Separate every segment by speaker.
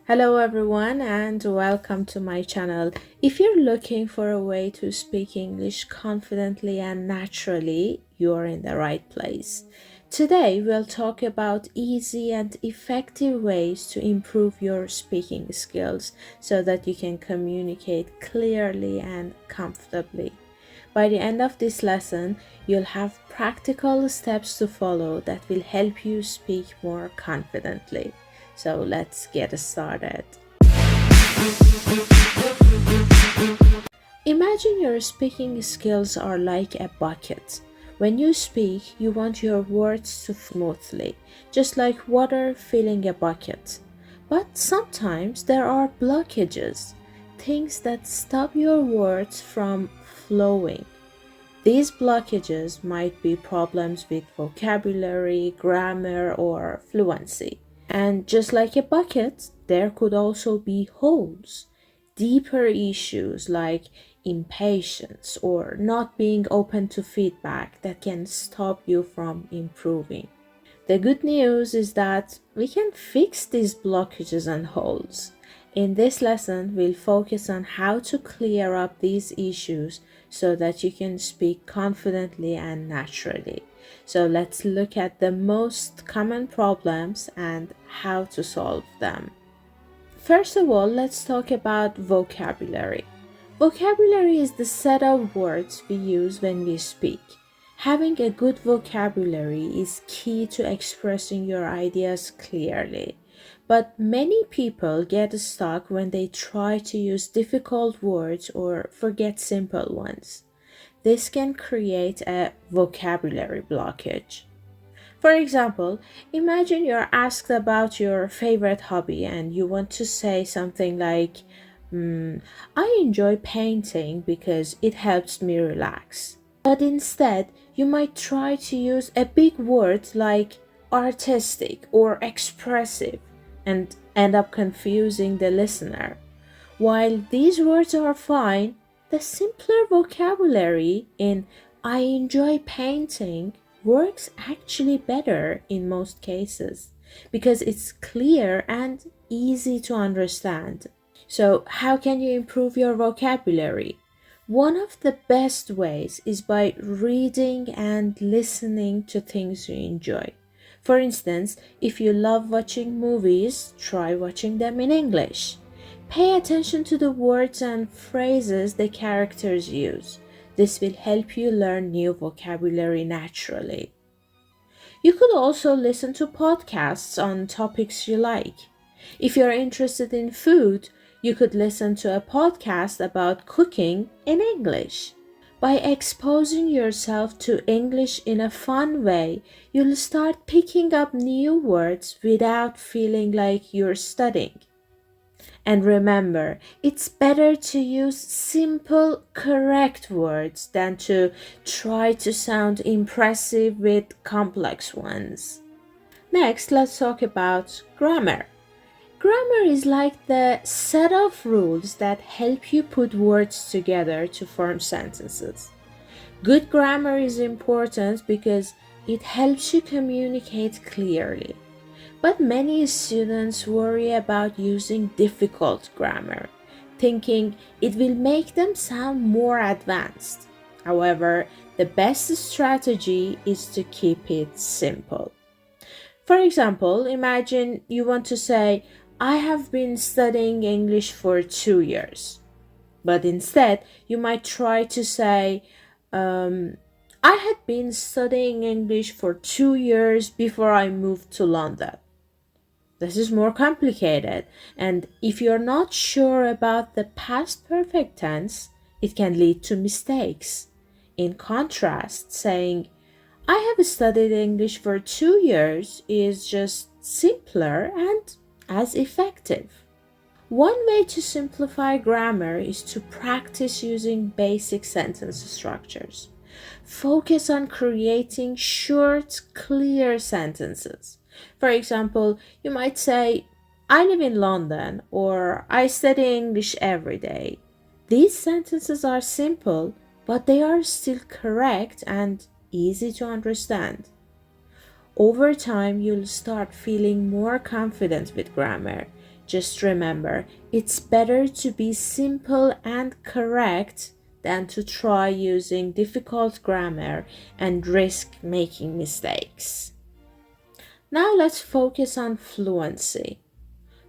Speaker 1: Hello everyone and welcome to my channel. If you're looking for a way to speak English confidently and naturally, you're in the right place. Today we'll talk about easy and effective ways to improve your speaking skills so that you can communicate clearly and comfortably. By the end of this lesson, you'll have practical steps to follow that will help you speak more confidently. So let's get started. Imagine your speaking skills are like a bucket. When you speak, you want your words to flow smoothly, just like water filling a bucket. But sometimes there are blockages, things that stop your words from flowing. These blockages might be problems with vocabulary, grammar, or fluency. And just like a bucket, there could also be holes, deeper issues like impatience or not being open to feedback that can stop you from improving. The good news is that we can fix these blockages and holes. In this lesson, we'll focus on how to clear up these issues so that you can speak confidently and naturally. So let's look at the most common problems and how to solve them. First of all, let's talk about vocabulary. Vocabulary is the set of words we use when we speak. Having a good vocabulary is key to expressing your ideas clearly. But many people get stuck when they try to use difficult words or forget simple ones. This can create a vocabulary blockage. For example, imagine you're asked about your favorite hobby and you want to say something like, I enjoy painting because it helps me relax. But instead, you might try to use a big word like artistic or expressive and end up confusing the listener. While these words are fine, the simpler vocabulary in I enjoy painting works actually better in most cases because it's clear and easy to understand. So, how can you improve your vocabulary? One of the best ways is by reading and listening to things you enjoy. For instance, if you love watching movies, try watching them in English. Pay attention to the words and phrases the characters use. This will help you learn new vocabulary naturally. You could also listen to podcasts on topics you like. If you're interested in food, you could listen to a podcast about cooking in English. By exposing yourself to English in a fun way, you'll start picking up new words without feeling like you're studying. And remember, it's better to use simple, correct words than to try to sound impressive with complex ones. Next, let's talk about grammar. Grammar is like the set of rules that help you put words together to form sentences. Good grammar is important because it helps you communicate clearly. But many students worry about using difficult grammar, thinking it will make them sound more advanced. However, the best strategy is to keep it simple. For example, imagine you want to say, I have been studying English for 2 years. But instead, you might try to say, I had been studying English for 2 years before I moved to London. This is more complicated, and if you're not sure about the past perfect tense, it can lead to mistakes. In contrast, saying, I have studied English for 2 years is just simpler and as effective. One way to simplify grammar is to practice using basic sentence structures. Focus on creating short, clear sentences. For example, you might say, I live in London or I study English every day. These sentences are simple, but they are still correct and easy to understand. Over time, you'll start feeling more confident with grammar Just remember, it's better to be simple and correct than to try using difficult grammar and risk making mistakes. Now let's focus on fluency.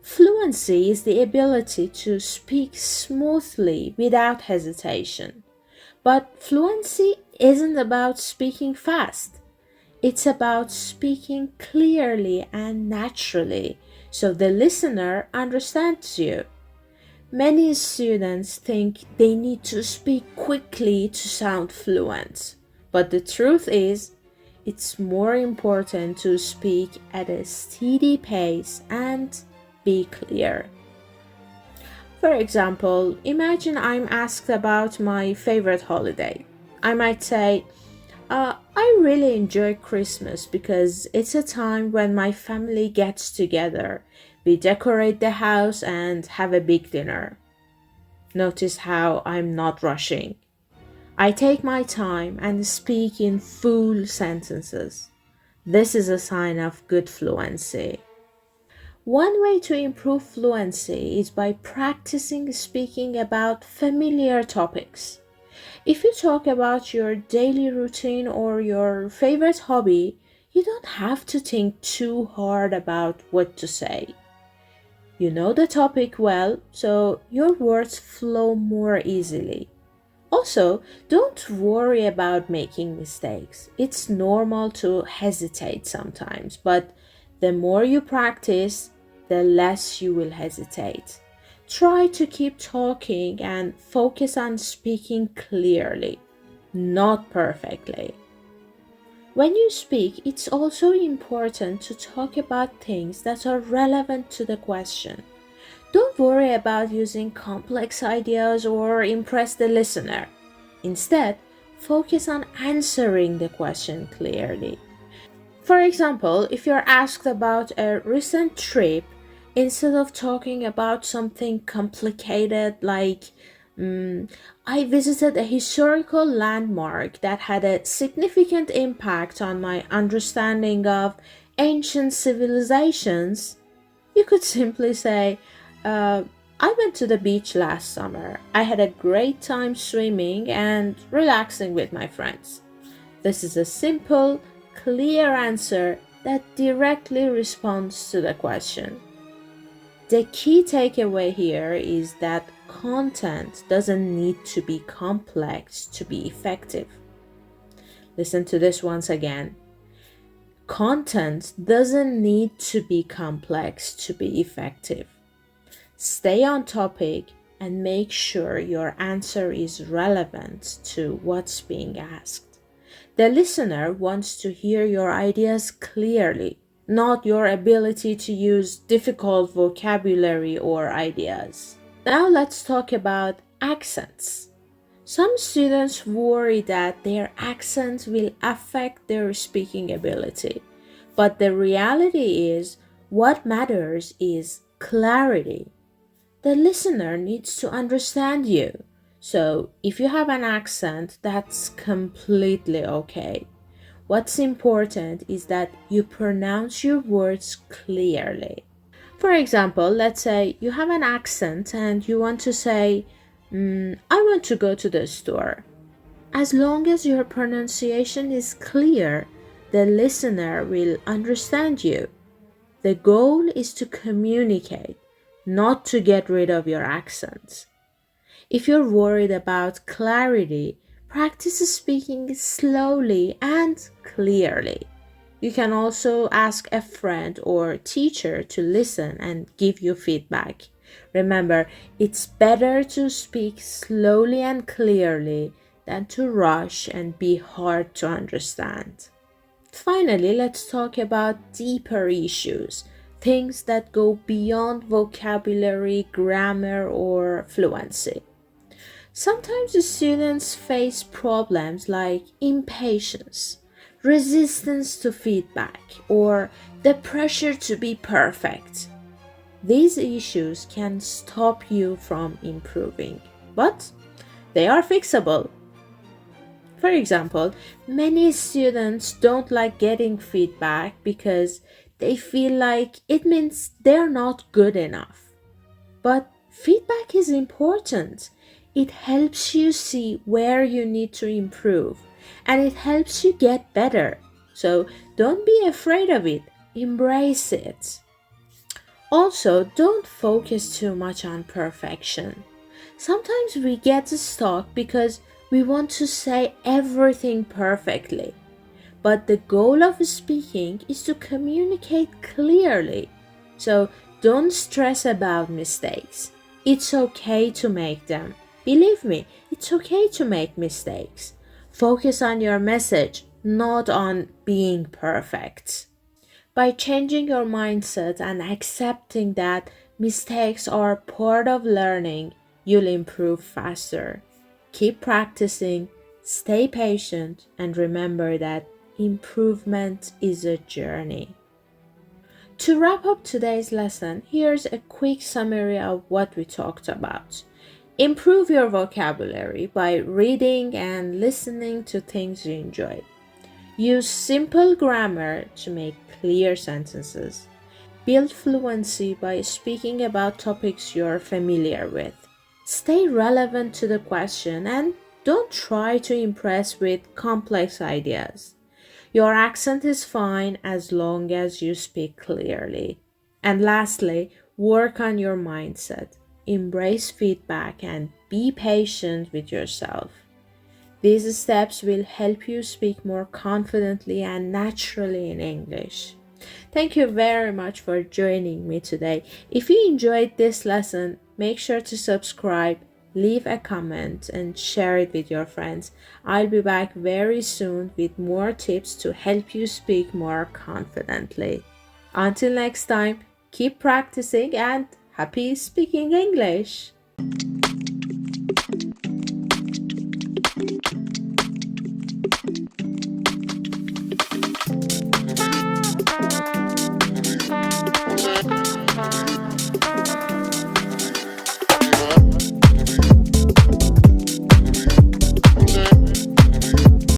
Speaker 1: Fluency is the ability to speak smoothly without hesitation. But fluency isn't about speaking fast. It's about speaking clearly and naturally so the listener understands you. Many students think they need to speak quickly to sound fluent, but the truth is, it's more important to speak at a steady pace and be clear. For example, imagine I'm asked about my favorite holiday. I might say, I really enjoy Christmas because it's a time when my family gets together. We decorate the house and have a big dinner. Notice how I'm not rushing. I take my time and speak in full sentences. This is a sign of good fluency. One way to improve fluency is by practicing speaking about familiar topics. If you talk about your daily routine or your favorite hobby, you don't have to think too hard about what to say. You know the topic well, so your words flow more easily. Also, don't worry about making mistakes. It's normal to hesitate sometimes, but the more you practice, the less you will hesitate. Try to keep talking and focus on speaking clearly, not perfectly. When you speak, it's also important to talk about things that are relevant to the question. Don't worry about using complex ideas or impress the listener. Instead, focus on answering the question clearly. For example, if you're asked about a recent trip, instead of talking about something complicated like, I visited a historical landmark that had a significant impact on my understanding of ancient civilizations, you could simply say, I went to the beach last summer. I had a great time swimming and relaxing with my friends. This is a simple, clear answer that directly responds to the question. The key takeaway here is that content doesn't need to be complex to be effective. Listen to this once again. Content doesn't need to be complex to be effective. Stay on topic and make sure your answer is relevant to what's being asked. The listener wants to hear your ideas clearly, not your ability to use difficult vocabulary or ideas. Now let's talk about accents. Some students worry that their accent will affect their speaking ability, but the reality is what matters is clarity. The listener needs to understand you. So, if you have an accent, that's completely okay. What's important is that you pronounce your words clearly. For example, let's say you have an accent and you want to say, I want to go to the store. As long as your pronunciation is clear, the listener will understand you. The goal is to communicate, not to get rid of your accent. If you're worried about clarity, practice speaking slowly and clearly. You can also ask a friend or teacher to listen and give you feedback. Remember, it's better to speak slowly and clearly than to rush and be hard to understand. Finally, let's talk about deeper issues, things that go beyond vocabulary, grammar, or fluency. Sometimes the students face problems like impatience, resistance to feedback, or the pressure to be perfect. These issues can stop you from improving, but they are fixable. For example, many students don't like getting feedback because they feel like it means they're not good enough. But feedback is important. It helps you see where you need to improve and it helps you get better. So don't be afraid of it, embrace it. Also, don't focus too much on perfection. Sometimes we get stuck because we want to say everything perfectly. But the goal of speaking is to communicate clearly. So don't stress about mistakes. It's okay to make them. Believe me, it's okay to make mistakes. Focus on your message, not on being perfect. By changing your mindset and accepting that mistakes are part of learning, you'll improve faster. Keep practicing, stay patient, and remember that improvement is a journey. To wrap up today's lesson, here's a quick summary of what we talked about. Improve your vocabulary by reading and listening to things you enjoy. Use simple grammar to make clear sentences. Build fluency by speaking about topics you're familiar with. Stay relevant to the question and don't try to impress with complex ideas. Your accent is fine as long as you speak clearly. And lastly, work on your mindset. Embrace feedback and be patient with yourself. These steps will help you speak more confidently and naturally in English. Thank you very much for joining me today. If you enjoyed this lesson, make sure to subscribe, leave a comment, and share it with your friends. I'll be back very soon with more tips to help you speak more confidently. Until next time, keep practicing and happy speaking English!